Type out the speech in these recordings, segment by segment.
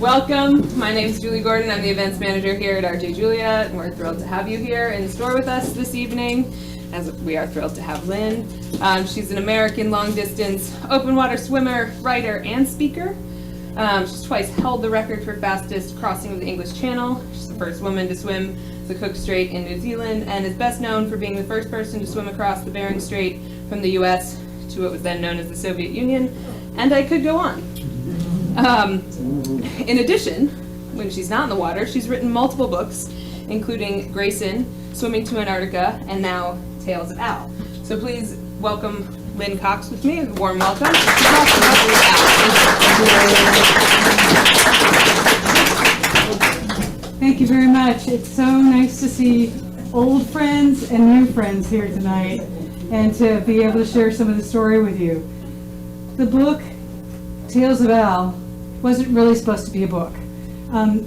Welcome. My name is Julie Gordon. I'm the events manager here at RJ Julia, and we're thrilled to have you here in the store with us this evening, as we are thrilled to have Lynne. She's an American long-distance open water swimmer, writer, and speaker. She's twice held the record for fastest crossing of the English Channel. She's the first woman to swim the Cook Strait in New Zealand, and is best known for being the first person to swim across the Bering Strait from the U.S. to what was then known as the Soviet Union, and I could go on. In addition, when she's not in the water, she's written multiple books, including Grayson, Swimming to Antarctica, and now Tales of Al. So please welcome Lynne Cox with me, a warm welcome. Thank you very much. It's so nice to see old friends and new friends here tonight, and to be able to share some of the story with you. The book, Tales of Al, wasn't really supposed to be a book.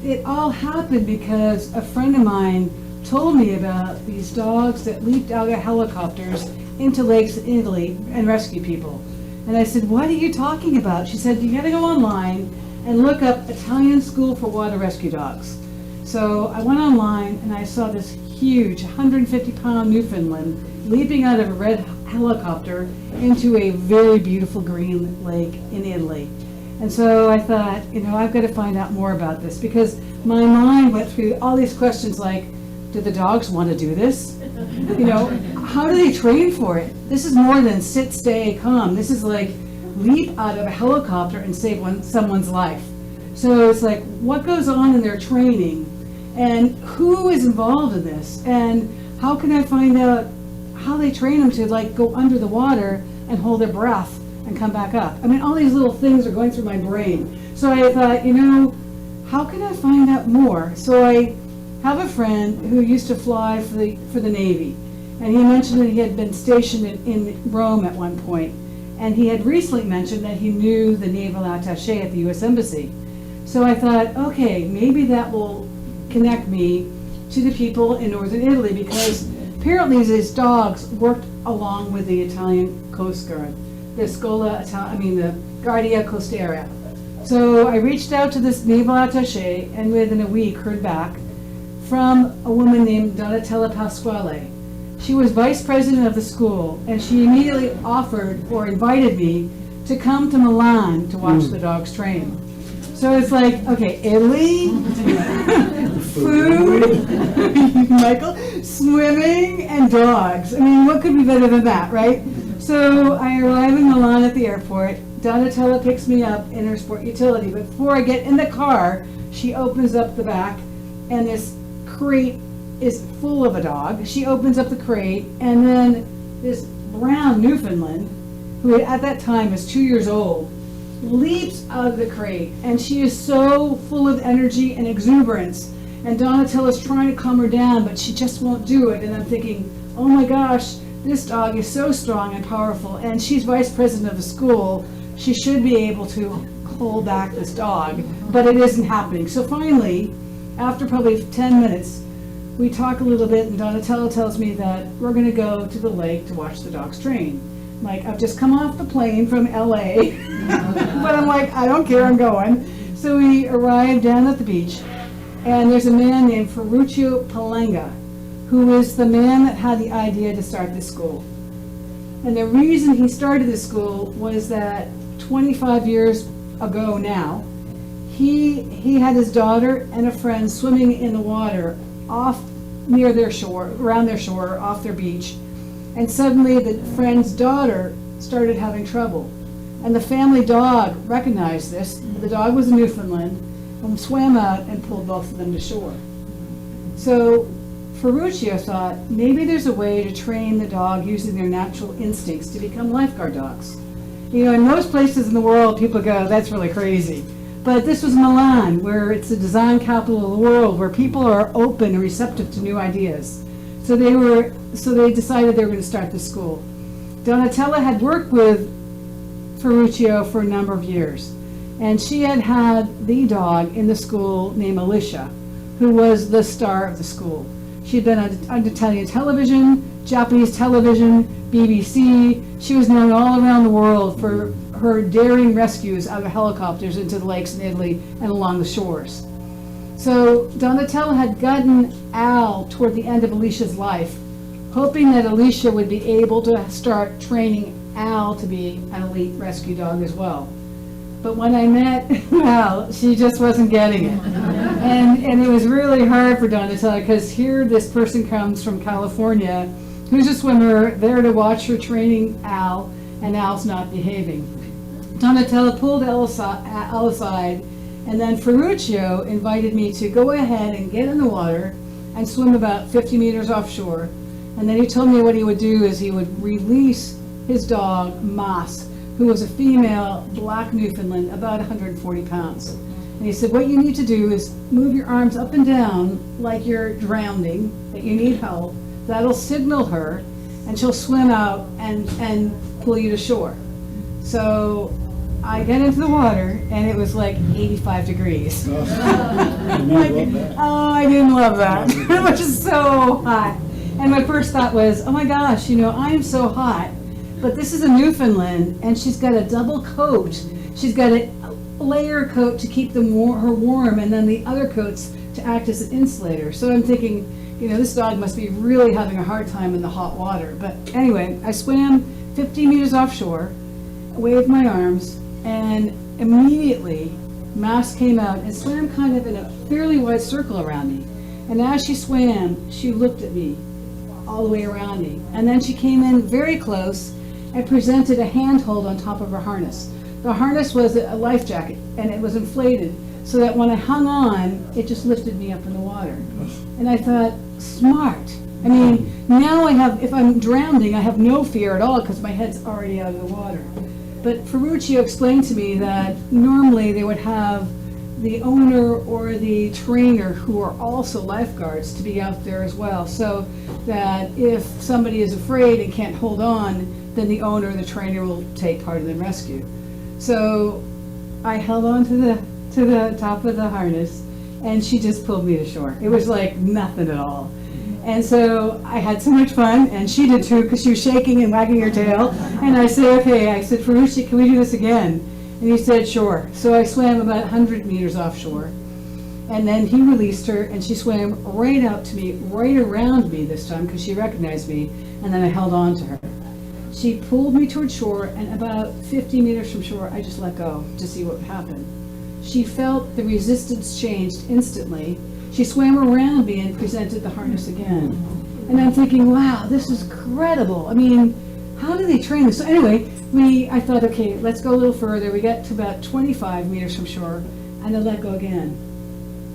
It all happened because a friend of mine told me about these dogs that leaped out of helicopters into lakes in Italy and rescued people. And I said, what are you talking about? She said, you gotta go online and look up Italian School for Water Rescue Dogs. So I went online and I saw this huge 150-pound Newfoundland leaping out of a red helicopter into a very beautiful green lake in Italy. And so I thought, I've got to find out more about this, because my mind went through all these questions like, do the dogs want to do this? How do they train for it? This is more than sit, stay, calm. This is like leap out of a helicopter and save someone's life. So it's like, what goes on in their training? And who is involved in this? And how can I find out how they train them to go under the water and hold their breath and come back up? I mean, all these little things are going through my brain. So I thought, how can I find out more? So I have a friend who used to fly for the Navy, and he mentioned that he had been stationed in Rome at one point, and he had recently mentioned that he knew the naval attaché at the U.S. Embassy. So I thought, okay, maybe that will connect me to the people in northern Italy, because apparently these dogs worked along with the Italian Coast Guard, the Guardia Costiera. So I reached out to this naval attaché, and within a week heard back from a woman named Donatella Pasquale. She was vice president of the school, and she immediately offered or invited me to come to Milan to watch the dogs train. So it's like, okay, Italy, food, Michael, swimming, and dogs. I mean, what could be better than that, right? So I arrive in Milan at the airport. Donatella picks me up in her sport utility, but before I get in the car, she opens up the back, and this crate is full of a dog. She opens up the crate, and then this brown Newfoundland, who at that time was 2 years old, leaps out of the crate, and she is so full of energy and exuberance, and Donatella's trying to calm her down, but she just won't do it. And I'm thinking, oh my gosh, this dog is so strong and powerful, and she's vice president of the school. She should be able to hold back this dog, but it isn't happening. So finally, after probably 10 minutes, we talk a little bit, and Donatella tells me that we're going to go to the lake to watch the dogs train. Like, I've just come off the plane from LA, but I'm like, I don't care, I'm going. So we arrived down at the beach, and there's a man named Ferruccio Palanga, who is the man that had the idea to start this school. And the reason he started this school was that 25 years ago now, he had his daughter and a friend swimming in the water off near their shore, around their shore, off their beach. And suddenly the friend's daughter started having trouble. And the family dog recognized this. The dog was a Newfoundland, and swam out and pulled both of them to shore. So Ferruccio thought, maybe there's a way to train the dog using their natural instincts to become lifeguard dogs. In most places in the world, people go, that's really crazy. But this was Milan, where it's the design capital of the world, where people are open and receptive to new ideas. So they decided they were going to start the school. Donatella had worked with Ferruccio for a number of years, and she had the dog in the school named Alicia, who was the star of the school. She'd been on Italian television, Japanese television, BBC. She was known all around the world for her daring rescues out of helicopters into the lakes in Italy and along the shores. So Donatella had gotten Al toward the end of Alicia's life, hoping that Alicia would be able to start training Al to be an elite rescue dog as well. But when I met Al, she just wasn't getting it. And it was really hard for Donatella, because here this person comes from California, who's a swimmer, there to watch her training Al, and Al's not behaving. Donatella pulled Al aside, and then Ferruccio invited me to go ahead and get in the water and swim about 50 meters offshore. And then he told me what he would do is he would release his dog, Mas, who was a female black Newfoundland, about 140 pounds. And he said, what you need to do is move your arms up and down like you're drowning, that you need help. That'll signal her, and she'll swim out and pull you to shore. So I get into the water, and it was like 85 degrees. I didn't love that. It was just so hot. And my first thought was, oh my gosh, I am so hot. But this is a Newfoundland, and she's got a double coat. She's got a layer coat to keep her warm, and then the other coats to act as an insulator. So I'm thinking, this dog must be really having a hard time in the hot water. But anyway, I swam 50 meters offshore, waved my arms, and immediately Mas came out and swam kind of in a fairly wide circle around me. And as she swam, she looked at me all the way around me. And then she came in very close and presented a handhold on top of her harness. The harness was a life jacket, and it was inflated, so that when I hung on, it just lifted me up in the water. And I thought, smart. I mean, now if I'm drowning, I have no fear at all, because my head's already out of the water. But Ferruccio explained to me that normally they would have the owner or the trainer, who are also lifeguards, to be out there as well, so that if somebody is afraid and can't hold on, then the owner or the trainer will take part in the rescue. So I held on to the top of the harness, and she just pulled me to shore. It was like nothing at all. And so I had so much fun, and she did too, because she was shaking and wagging her tail. And I said, okay, I said, Ferruccio, can we do this again? And he said, sure. So I swam about 100 meters offshore, and then he released her, and she swam right out to me, right around me this time, because she recognized me, and then I held on to her. She pulled me toward shore, and about 50 meters from shore, I just let go to see what would happen. She felt the resistance changed instantly. She swam around me and presented the harness again. And I'm thinking, wow, this is incredible. I mean, how do they train this? So anyway, I thought, okay, let's go a little further. We got to about 25 meters from shore, and I let go again.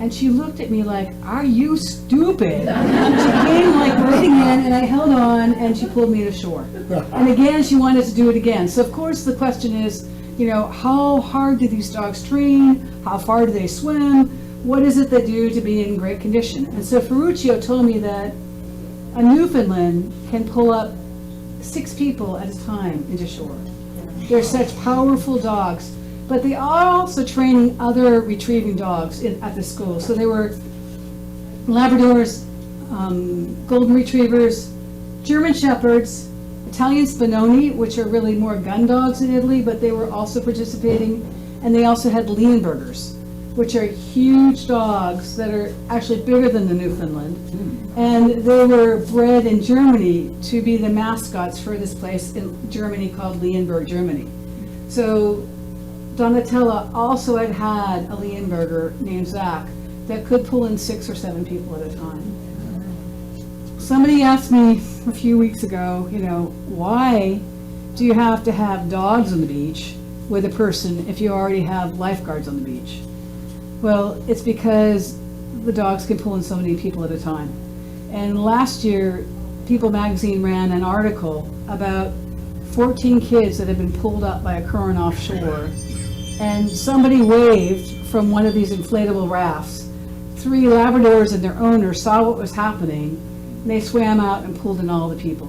And she looked at me like, are you stupid? She came like right again, and I held on, and she pulled me to shore. And again, she wanted to do it again. So of course the question is, how hard do these dogs train? How far do they swim? What is it they do to be in great condition? And so Ferruccio told me that a Newfoundland can pull up 6 people at a time into shore. They're such powerful dogs. But they are also training other retrieving dogs at the school. So they were Labradors, Golden Retrievers, German Shepherds, Italian Spinoni, which are really more gun dogs in Italy, but they were also participating. And they also had Leonbergers, which are huge dogs that are actually bigger than the Newfoundland. And they were bred in Germany to be the mascots for this place in Germany called Leonberg, Germany. So Donatella also had a Leonberger named Zach that could pull in 6 or 7 people at a time. Somebody asked me a few weeks ago, why do you have to have dogs on the beach with a person if you already have lifeguards on the beach? Well, it's because the dogs can pull in so many people at a time. And last year, People magazine ran an article about 14 kids that had been pulled up by a current offshore. And somebody waved from one of these inflatable rafts. 3 Labradors and their owner saw what was happening, and they swam out and pulled in all the people.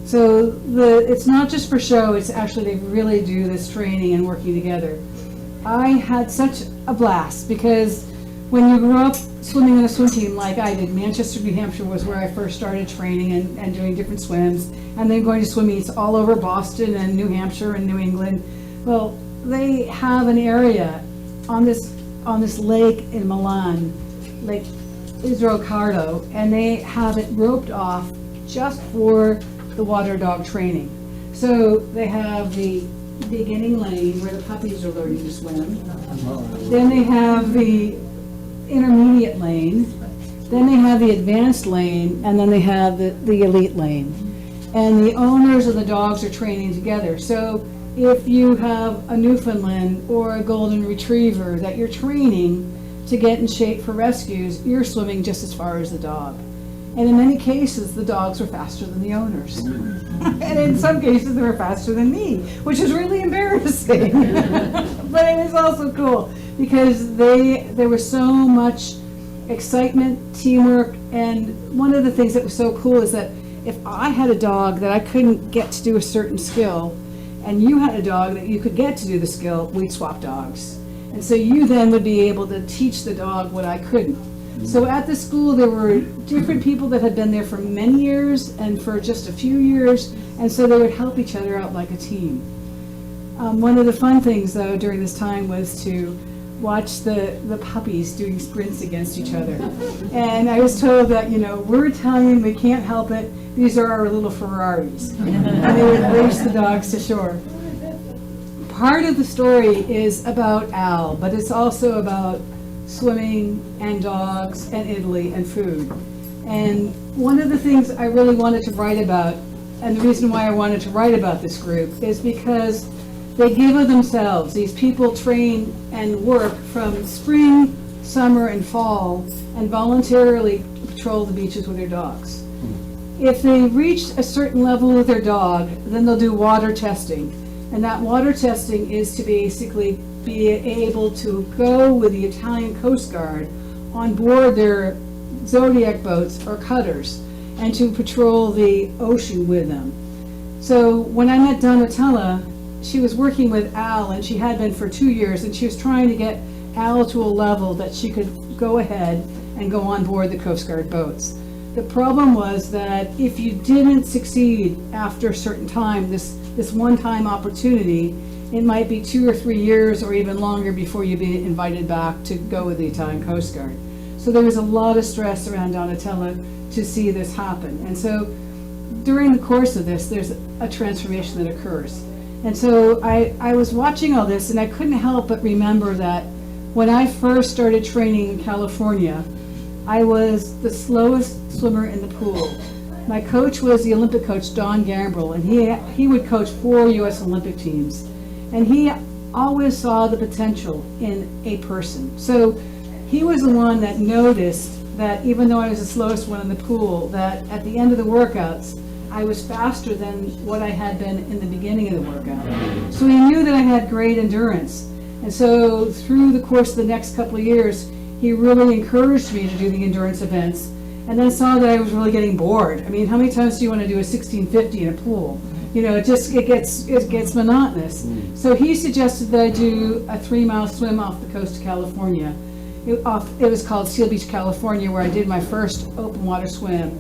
So it's not just for show, it's actually they really do this training and working together. I had such a blast because when you grew up swimming in a swim team like I did, Manchester, New Hampshire was where I first started training and doing different swims, and then going to swim meets all over Boston and New Hampshire and New England. Well, they have an area on this lake in Milan, Lake Idrocardo, and they have it roped off just for the water dog training. So they have the beginning lane where the puppies are learning to swim. Then they have the intermediate lane. Then they have the advanced lane, and then they have the elite lane. And the owners of the dogs are training together. So if you have a Newfoundland or a golden retriever that you're training to get in shape for rescues, you're swimming just as far as the dog. And in many cases, the dogs were faster than the owners. And in some cases, they were faster than me, which is really embarrassing. But it was also cool because there was so much excitement, teamwork, and one of the things that was so cool is that if I had a dog that I couldn't get to do a certain skill, and you had a dog that you could get to do the skill, we'd swap dogs. And so you then would be able to teach the dog what I couldn't. So at the school, there were different people that had been there for many years and for just a few years, and so they would help each other out like a team. One of the fun things, though, during this time was to watch the puppies doing sprints against each other. And I was told that, we're Italian, we can't help it, these are our little Ferraris. And they would race the dogs to shore. Part of the story is about Al, but it's also about swimming and dogs and Italy and food. And one of the things I really wanted to write about, and the reason why I wanted to write about this group, is because they give of themselves. These people train and work from spring, summer, and fall, and voluntarily patrol the beaches with their dogs. If they reach a certain level with their dog, then they'll do water testing. And that water testing is to basically be able to go with the Italian Coast Guard on board their Zodiac boats or cutters and to patrol the ocean with them. So when I met Donatella, she was working with Al, and she had been for 2 years, and she was trying to get Al to a level that she could go ahead and go on board the Coast Guard boats. The problem was that if you didn't succeed after a certain time, this one-time opportunity, it might be 2 or 3 years or even longer before you'd be invited back to go with the Italian Coast Guard. So there was a lot of stress around Donatella to see this happen. And so during the course of this, there's a transformation that occurs. And so I was watching all this, and I couldn't help but remember that when I first started training in California, I was the slowest swimmer in the pool. My coach was the Olympic coach, Don Gambrell, and he would coach 4 U.S. Olympic teams. And he always saw the potential in a person. So he was the one that noticed that even though I was the slowest one in the pool, that at the end of the workouts, I was faster than what I had been in the beginning of the workout. So he knew that I had great endurance. And so through the course of the next couple of years, he really encouraged me to do the endurance events, and then saw that I was really getting bored. I mean, how many times do you want to do a 1650 in a pool? It gets monotonous. So he suggested that I do a 3-mile swim off the coast of California. It was called Seal Beach, California, where I did my first open water swim.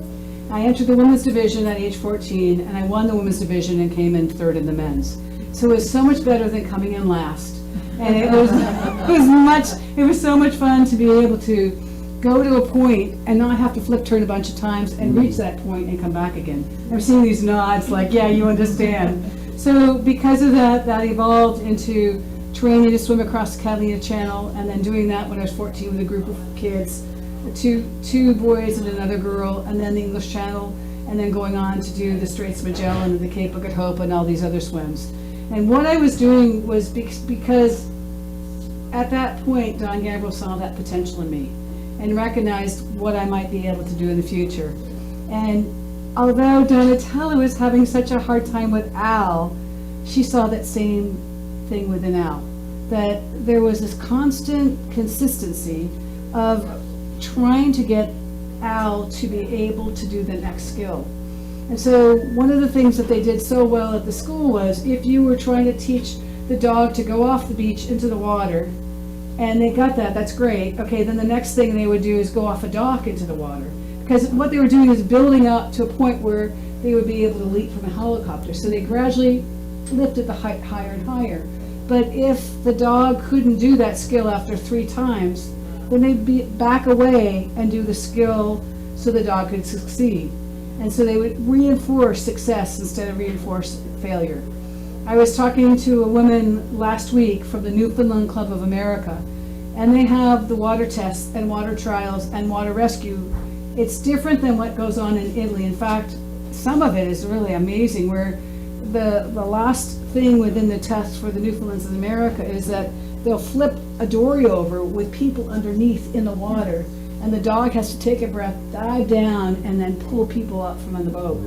I entered the women's division at age 14, and I won the women's division and came in 3rd in the men's. So it was so much better than coming in last. And it was so much fun to be able to go to a point and not have to flip turn a bunch of times and reach that point and come back again. I'm seeing these nods like, yeah, you understand. So because of that evolved into training to swim across the Catalina Channel, and then doing that when I was 14 with a group of kids, two boys and another girl, and then the English Channel, and then going on to do the Straits of Magellan and the Cape of Good Hope and all these other swims. And what I was doing was because at that point, Don Gambrell saw that potential in me and recognized what I might be able to do in the future. And although Donatella was having such a hard time with Al, she saw that same thing within Al, that there was this constant consistency of trying to get Al to be able to do the next skill. And so one of the things that they did so well at the school was if you were trying to teach the dog to go off the beach into the water, and they got that, that's great. Okay, then the next thing they would do is go off a dock into the water. Because what they were doing is building up to a point where they would be able to leap from a helicopter. So they gradually lifted the height higher and higher. But if the dog couldn't do that skill after 3 times, then they'd back away and do the skill so the dog could succeed. And so they would reinforce success instead of reinforce failure. I was talking to a woman last week from the Newfoundland Club of America, and they have the water tests and water trials and water rescue. It's different than what goes on in Italy. In fact, some of it is really amazing, where the last thing within the test for the Newfoundlands of America is that they'll flip a dory over with people underneath in the water, and the dog has to take a breath, dive down, and then pull people up from on the boat.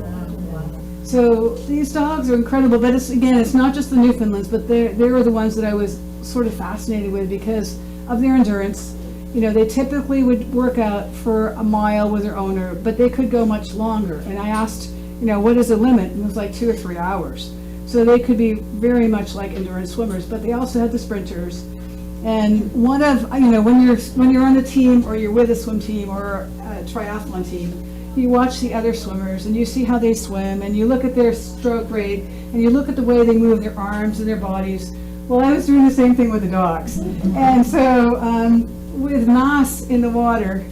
So these dogs are incredible, but it's not just the Newfoundlands, but they were the ones that I was sort of fascinated with because of their endurance. You know, they typically would work out for a mile with their owner, but they could go much longer. And I asked, you know, what is the limit? And it was like 2 or 3 hours. So they could be very much like endurance swimmers, but they also had the sprinters. And one of, you know, when you're on a team or you're with a swim team or a triathlon team, you watch the other swimmers and you see how they swim and you look at their stroke rate and you look at the way they move their arms and their bodies. Well, I was doing the same thing with the dogs. And so with Nas in the water,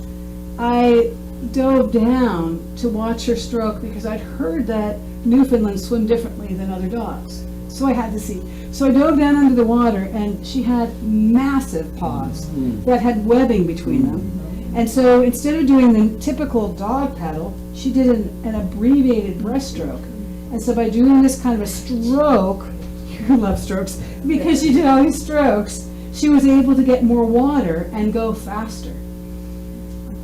I dove down to watch her stroke because I'd heard that Newfoundlands swim differently than other dogs. So I had to see. So I dove down under the water and she had massive paws that had webbing between them. And so instead of doing the typical dog paddle, she did an abbreviated breaststroke. And so by doing this kind of a stroke, you love strokes, because she did all these strokes, she was able to get more water and go faster.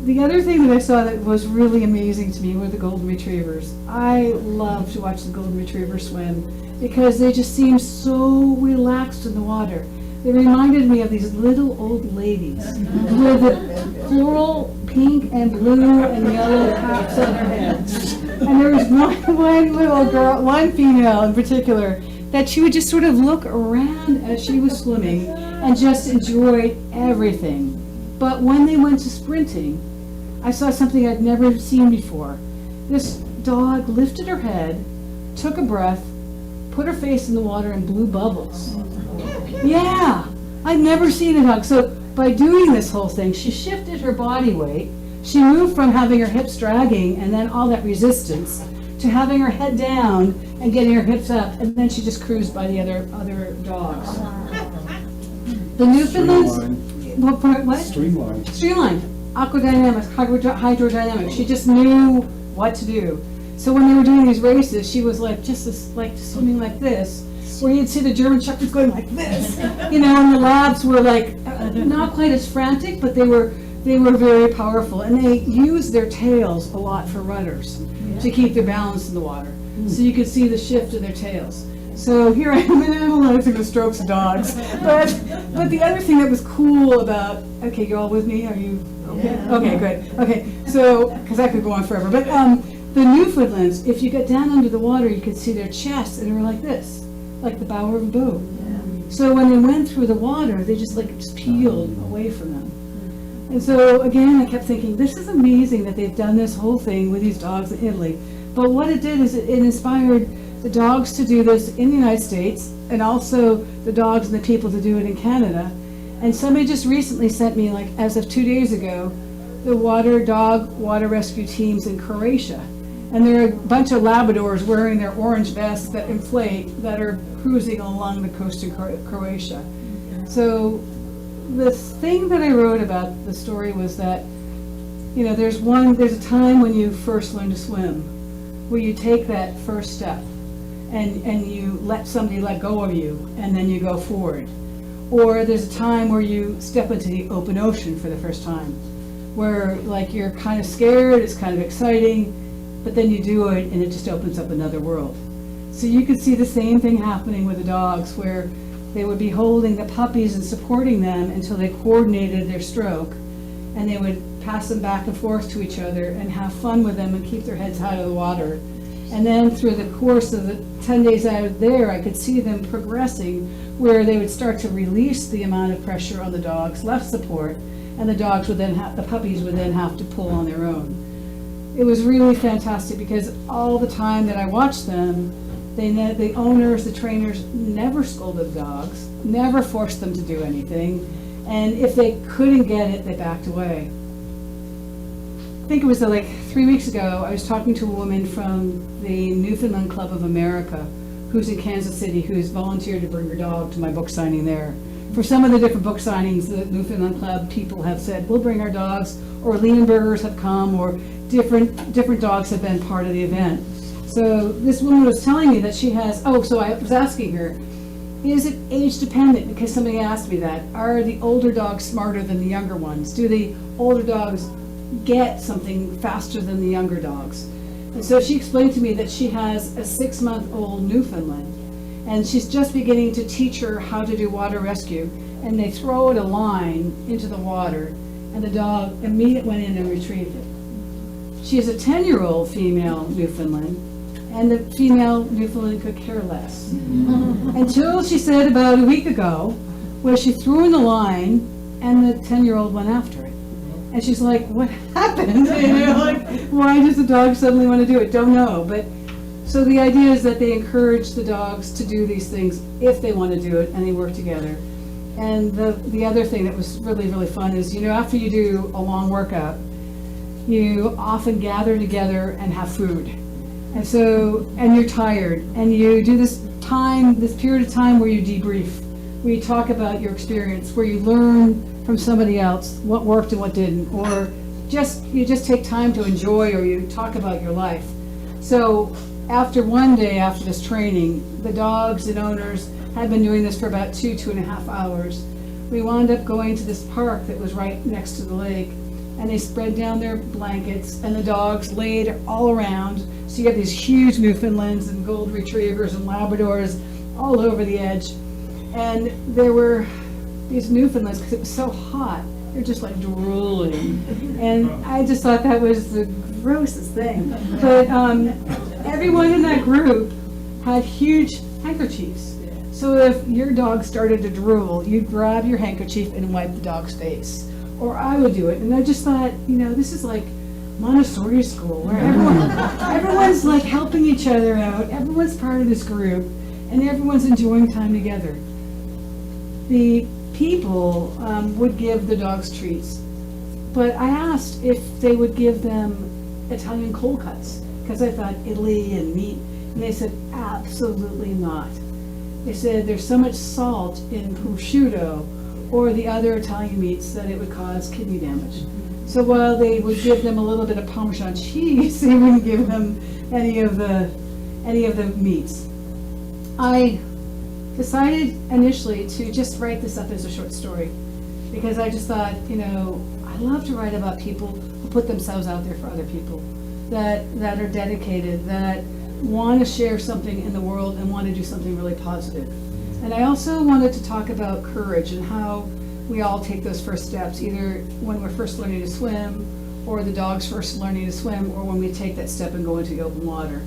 The other thing that I saw that was really amazing to me were the golden retrievers. I love to watch the golden retriever swim because they just seem so relaxed in the water. They reminded me of these little old ladies with the floral pink and blue and yellow caps on their heads. And there was one little girl, one female in particular, that she would just sort of look around as she was swimming and just enjoyed everything. But when they went to sprinting, I saw something I'd never seen before. This dog lifted her head, took a breath, put her face in the water and blew bubbles. Yeah, I'd never seen a dog. So by doing this whole thing, she shifted her body weight. She moved from having her hips dragging and then all that resistance to having her head down and getting her hips up, and then she just cruised by the other dogs. The Newfoundlands, what? Streamlined. Aquadynamics, hydrodynamics. She just knew what to do. So when they were doing these races, she was like like swimming like this, where you'd see the German shepherds going like this, you know, and the labs were like not quite as frantic, but they were very powerful, and they used their tails a lot for rudders to keep their balance in the water. So you could see the shift of their tails. So here I am analyzing the strokes of dogs. But the other thing that was cool about, okay, you all with me? Are you okay? Yeah. Okay, good. Okay, so, because I could go on forever. But the Newfoundlands, if you get down under the water, you could see their chests, and they were like this, like the bow of a boat. So when they went through the water, they just peeled away from them. And so again, I kept thinking, this is amazing that they've done this whole thing with these dogs in Italy. But what it did is it inspired the dogs to do this in the United States, and also the dogs and the people to do it in Canada. And somebody just recently sent me, like as of 2 days ago, the dog water rescue teams in Croatia. And there are a bunch of Labradors wearing their orange vests that inflate that are cruising along the coast of Croatia. So the thing that I wrote about the story was that, you know, there's a time when you first learn to swim, where you take that first step and you let somebody let go of you and then you go forward. Or there's a time where you step into the open ocean for the first time, where like you're kind of scared, it's kind of exciting, but then you do it and it just opens up another world. So you could see the same thing happening with the dogs, where they would be holding the puppies and supporting them until they coordinated their stroke, and they would pass them back and forth to each other and have fun with them and keep their heads out of the water. And then through the course of the 10 days I was there, I could see them progressing, where they would start to release the amount of pressure on the dogs, less support, and the dogs would then the puppies would then have to pull on their own. It was really fantastic because all the time that I watched them, The owners, the trainers never scolded dogs, never forced them to do anything, and if they couldn't get it, they backed away. I think it was like 3 weeks ago, I was talking to a woman from the Newfoundland Club of America, who's in Kansas City, who's volunteered to bring her dog to my book signing there. For some of the different book signings, the Newfoundland Club people have said, we'll bring our dogs, or Leonbergers have come, or different dogs have been part of the event. So this woman was telling me that she has, so I was asking her, is it age dependent? Because somebody asked me that. Are the older dogs smarter than the younger ones? Do the older dogs get something faster than the younger dogs? And so she explained to me that she has a 6-month-old Newfoundland, and she's just beginning to teach her how to do water rescue. And they throw it a line into the water, and the dog immediately went in and retrieved it. She is a 10-year-old female Newfoundland, and the female Newfoundland could care less. Until she said about a week ago, where she threw in the line, and the 10-year-old went after it. And she's like, what happened? Why does the dog suddenly want to do it? Don't know. But so the idea is that they encourage the dogs to do these things if they want to do it, and they work together. And the other thing that was really, really fun is, after you do a long workout, you often gather together and have food. And you're tired, and you do this period of time where you debrief, where you talk about your experience, where you learn from somebody else what worked and what didn't, or you just take time to enjoy, or you talk about your life. So after one day after this training, the dogs and owners had been doing this for about 2.5 hours. We wound up going to this park that was right next to the lake, and they spread down their blankets, and the dogs laid all around. So you have these huge Newfoundlands and gold retrievers and Labradors all over the edge. And there were these Newfoundlands, because it was so hot, they're just like drooling. And I just thought that was the grossest thing. But everyone in that group had huge handkerchiefs. So if your dog started to drool, you'd grab your handkerchief and wipe the dog's face. Or I would do it. And I just thought, this is like Montessori school, where everyone's like helping each other out, everyone's part of this group, and everyone's enjoying time together. The people would give the dogs treats, but I asked if they would give them Italian cold cuts, because I thought Italy and meat, and they said absolutely not. They said there's so much salt in prosciutto or the other Italian meats that it would cause kidney damage. So while they would give them a little bit of Parmesan cheese, they wouldn't give them any of the meats. I decided initially to just write this up as a short story, because I just thought, I love to write about people who put themselves out there for other people, that are dedicated, that want to share something in the world and want to do something really positive. And I also wanted to talk about courage and how we all take those first steps, either when we're first learning to swim, or the dog's first learning to swim, or when we take that step and go into the open water,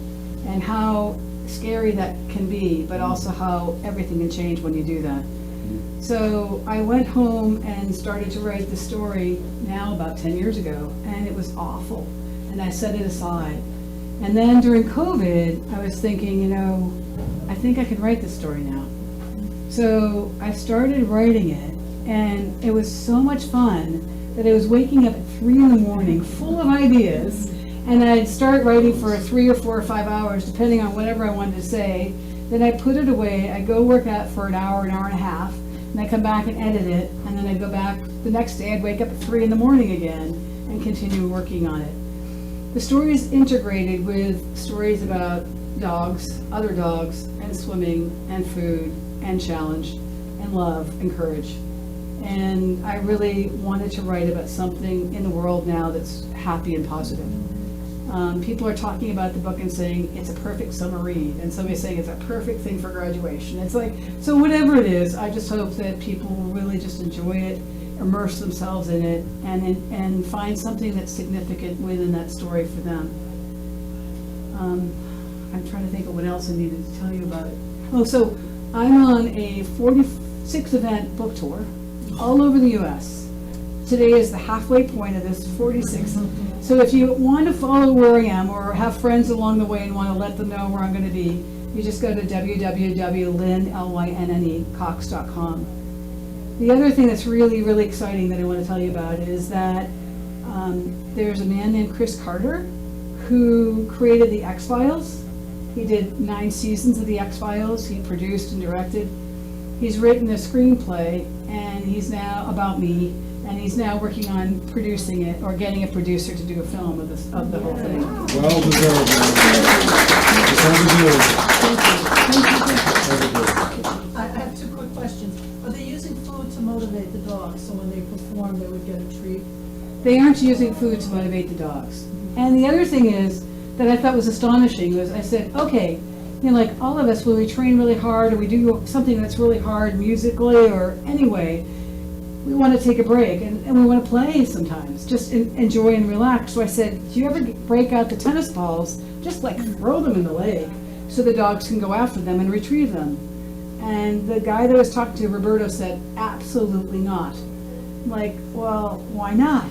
and how scary that can be, but also how everything can change when you do that. So I went home and started to write the story now about 10 years ago, and it was awful, and I set it aside. And then during COVID, I was thinking, I think I can write this story now. So I started writing it, and it was so much fun that I was waking up at 3 in the morning full of ideas, and I'd start writing for 3 or 4 or 5 hours, depending on whatever I wanted to say. Then I'd put it away, I'd go work out for an hour and a half, and I'd come back and edit it, and then I'd go back the next day, I'd wake up at 3 in the morning again and continue working on it. The story is integrated with stories about dogs, other dogs, and swimming, and food, and challenge, and love, and courage. And I really wanted to write about something in the world now that's happy and positive. People are talking about the book and saying it's a perfect summer read, and somebody's saying it's a perfect thing for graduation. It's like, so whatever it is, I just hope that people will really just enjoy it, immerse themselves in it, and find something that's significant within that story for them. I'm trying to think of what else I needed to tell you about it. Oh, so I'm on a 46 event book tour all over the U.S. Today is the halfway point of this 46. So if you want to follow where I am, or have friends along the way and want to let them know where I'm going to be, You just go to www.lynnecox.com. The other thing that's really, really exciting that I want to tell you about is that there's a man named Chris Carter who created the X-Files. He did 9 seasons of the X-Files. He produced and directed. He's written a screenplay, and he's now about me, and he's now working on producing it or getting a producer to do a film of the whole thing. Well deserved. I have 2 quick questions. Are they using food to motivate the dogs, so when they perform, they would get a treat? They aren't using food to motivate the dogs. And the other thing is, that I thought was astonishing, was I said, okay, you know, like all of us, when we train really hard or we do something that's really hard musically or anyway, we want to take a break and we want to play sometimes, just enjoy and relax. So I said, do you ever break out the tennis balls, just like throw them in the lake so the dogs can go after them and retrieve them? And the guy that I was talking to, Roberto, said, absolutely not. I'm like, well, why not?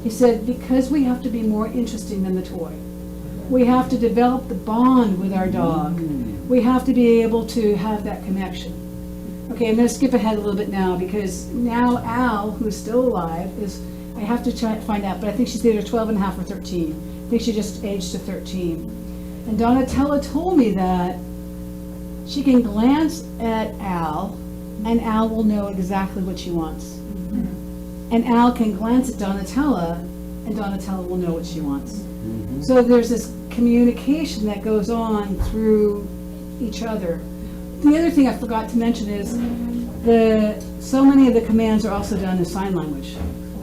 He said, because we have to be more interesting than the toy. We have to develop the bond with our dog. We have to be able to have that connection. Okay, I'm going to skip ahead a little bit now because now Al, who's still alive, I have to try to find out, but I think she's either 12 and a half or 13. I think she just aged to 13. And Donatella told me that she can glance at Al, and Al will know exactly what she wants. And Al can glance at Donatella, and Donatella will know what she wants. So there's this communication that goes on through each other. The other thing I forgot to mention is so many of the commands are also done in sign language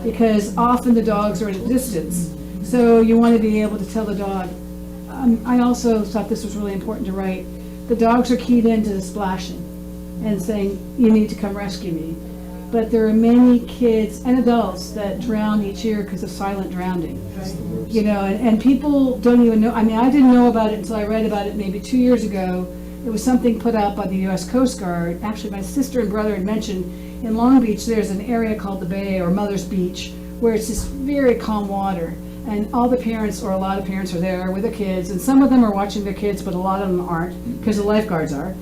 because often the dogs are at a distance. So you want to be able to tell the dog. I also thought this was really important to write. The dogs are keyed into the splashing and saying, you need to come rescue me. But there are many kids and adults that drown each year because of silent drowning. You know, and people don't even know. I mean, I didn't know about it until I read about it maybe 2 years ago. It was something put out by the U.S. Coast Guard. Actually, my sister and brother had mentioned in Long Beach there's an area called the Bay or Mother's Beach where it's this very calm water. And all the parents, or a lot of parents, are there with their kids. And some of them are watching their kids, but a lot of them aren't because the lifeguards are,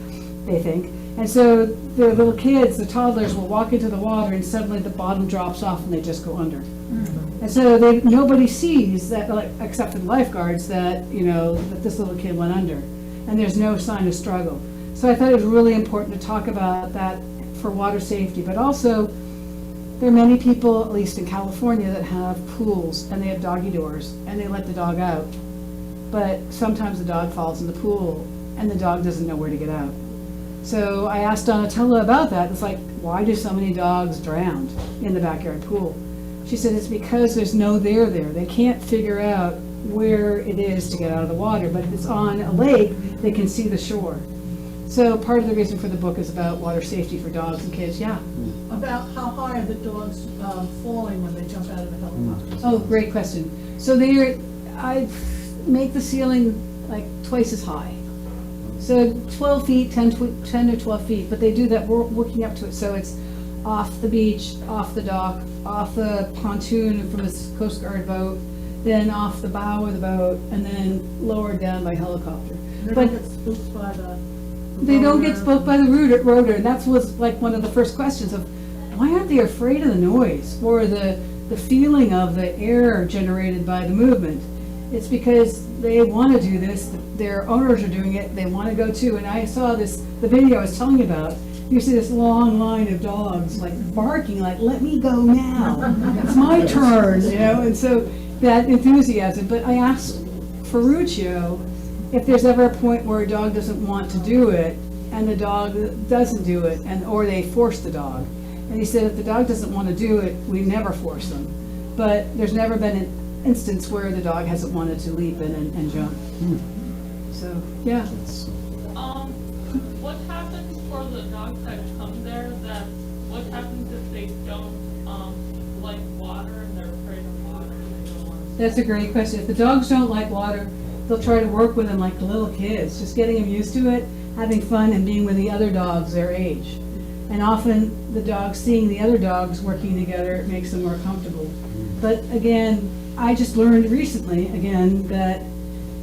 they think. And so the little kids, the toddlers, will walk into the water and suddenly the bottom drops off and they just go under. And so nobody sees that, like, except for the lifeguards, that, you know, that this little kid went under. And there's no sign of struggle. So I thought it was really important to talk about that for water safety. But also, there are many people, at least in California, that have pools and they have doggy doors and they let the dog out. But sometimes the dog falls in the pool and the dog doesn't know where to get out. So I asked Donatella about that. It's like, why do so many dogs drown in the backyard pool? She said it's because there's no there there. They can't figure out where it is to get out of the water, but if it's on a lake, they can see the shore. So part of the reason for the book is about water safety for dogs and kids. Yeah. About how high are the dogs falling when they jump out of the helicopter? Oh, great question. So I make the ceiling like twice as high. So 12 feet, 10 to 12 feet, but they do that working up to it. So it's off the beach, off the dock, off the pontoon from a Coast Guard boat, then off the bow of the boat, and then lowered down by helicopter. They But don't get spooked by the they don't get rotor. spooked by the rotor, and that was like one of the first questions of, why aren't they afraid of the noise or the feeling of the air generated by the movement? It's because they want to do this, their owners are doing it, they want to go too. And I saw the video I was telling you about, you see this long line of dogs like barking, like, let me go now, it's my turn, you know, and so that enthusiasm. But I asked Ferruccio if there's ever a point where a dog doesn't want to do it and the dog doesn't do it, or they force the dog. And he said if the dog doesn't want to do it, we never force them. But there's never been an instance where the dog hasn't wanted to leap in and jump. So, yeah. What happens for the dogs that come there? What happens if they don't like water and they're afraid of water and they don't want to? That's a great question. If the dogs don't like water, they'll try to work with them like the little kids, just getting them used to it, having fun, and being with the other dogs their age. And often the dogs, seeing the other dogs working together, it makes them more comfortable. But again, I just learned recently, again, that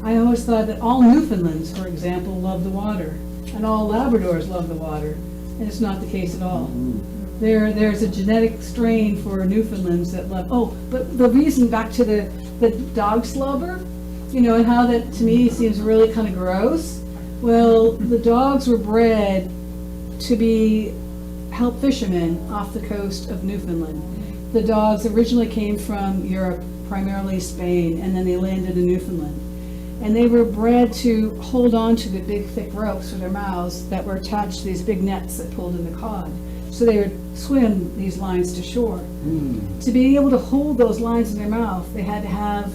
I always thought that all Newfoundlands, for example, love the water, and all Labradors love the water, and it's not the case at all. There's a genetic strain for Newfoundlands that love, but the reason, back to the dog slobber, you know, and how that to me seems really kind of gross. Well, the dogs were bred to help fishermen off the coast of Newfoundland. The dogs originally came from Europe, primarily Spain, and then they landed in Newfoundland. And they were bred to hold on to the big thick ropes with their mouths that were attached to these big nets that pulled in the cod. So they would swim these lines to shore. To be able to hold those lines in their mouth, they had to have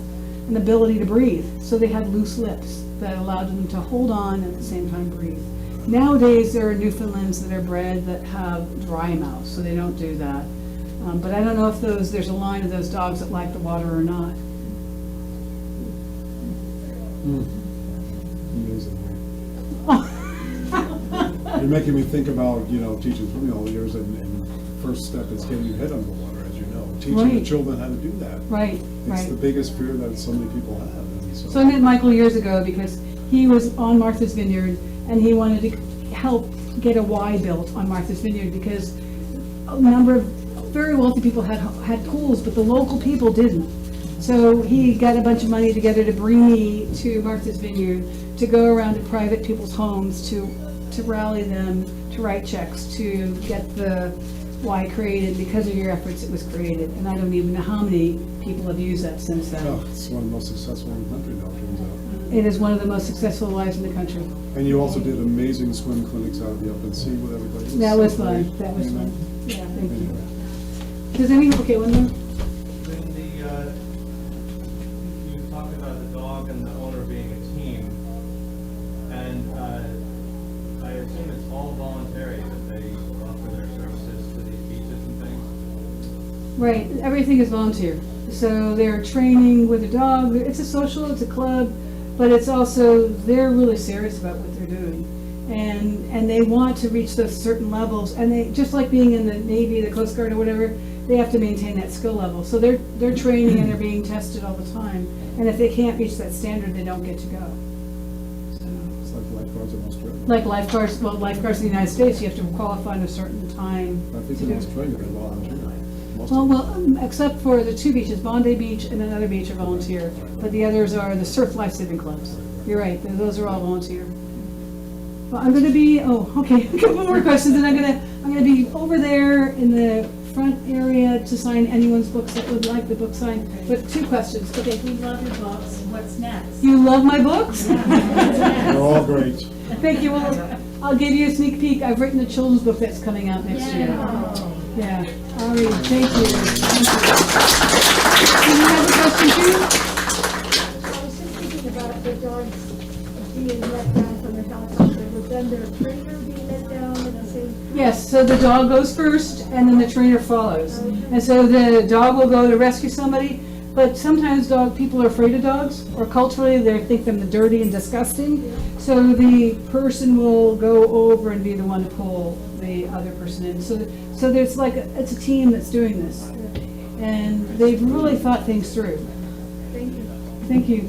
an ability to breathe. So they had loose lips that allowed them to hold on and at the same time breathe. Nowadays, there are Newfoundlands that are bred that have dry mouths, so they don't do that. But I don't know if there's a line of those dogs that like the water or not. Amazing. You're making me think about, you know, teaching swimming all the years, and first step is getting your head under the water, as you know. Teaching the Right. children how to do that. Right, It's right. the biggest fear that so many people have. And So I met Michael years ago because he was on Martha's Vineyard and he wanted to help get a Y built on Martha's Vineyard because a number of very wealthy people had pools, but the local people didn't. So he got a bunch of money together to bring me to Martha's Vineyard, to go around to private people's homes, to rally them, to write checks, to get the Y created. Because of your efforts, it was created. And I don't even know how many people have used that since then. Oh, it's one of the most successful in the country now, it turns out. It is one of the most successful Ys in the country. And you also did amazing swim clinics out of the Upland Sea with everybody. That was so fun, great. that was Anyway. fun. Yeah, thank you. Anyway. Does anyone, okay, one more? When you talk about the dog and the owner being a team, and I assume it's all voluntary that they offer their services to these beaches and things? Right, everything is volunteer. So they're training with a dog, it's a social, it's a club, but it's also, they're really serious about what they're doing. And they want to reach those certain levels, and they, just like being in the Navy, the Coast Guard or whatever, they have to maintain that skill level. So they're training and they're being tested all the time. And if they can't reach that standard, they don't get to go. So, It's like lifeguards in Australia. like lifeguards, well, lifeguards in the United States, you have to qualify in a certain time I think to in do. Australia they're volunteer. Most Well, of them. except for the two beaches, Bondi Beach and another beach are volunteer, but the others are the surf life saving clubs. You're right, those are all volunteer. Well, I'm gonna be, okay, a couple more questions, and I'm gonna be over there in the front area to sign anyone's books that would like the book signed, but two questions, okay. We love your books. What's next? You love my books? They're all great. Thank you, well, I'll give you a sneak peek, I've written a children's book that's coming out next year. Yeah, all right, thank you. Do you have a question too? I was just thinking about the dogs being let down from the helicopter. Would then their trainer be let down at the same time? Yes, so the dog goes first and then the trainer follows. And so the dog will go to rescue somebody, but sometimes people are afraid of dogs, or culturally they think them dirty and disgusting. So the person will go over and be the one to pull the other person in. So there's it's a team that's doing this. And they've really thought things through. Thank you. Thank you.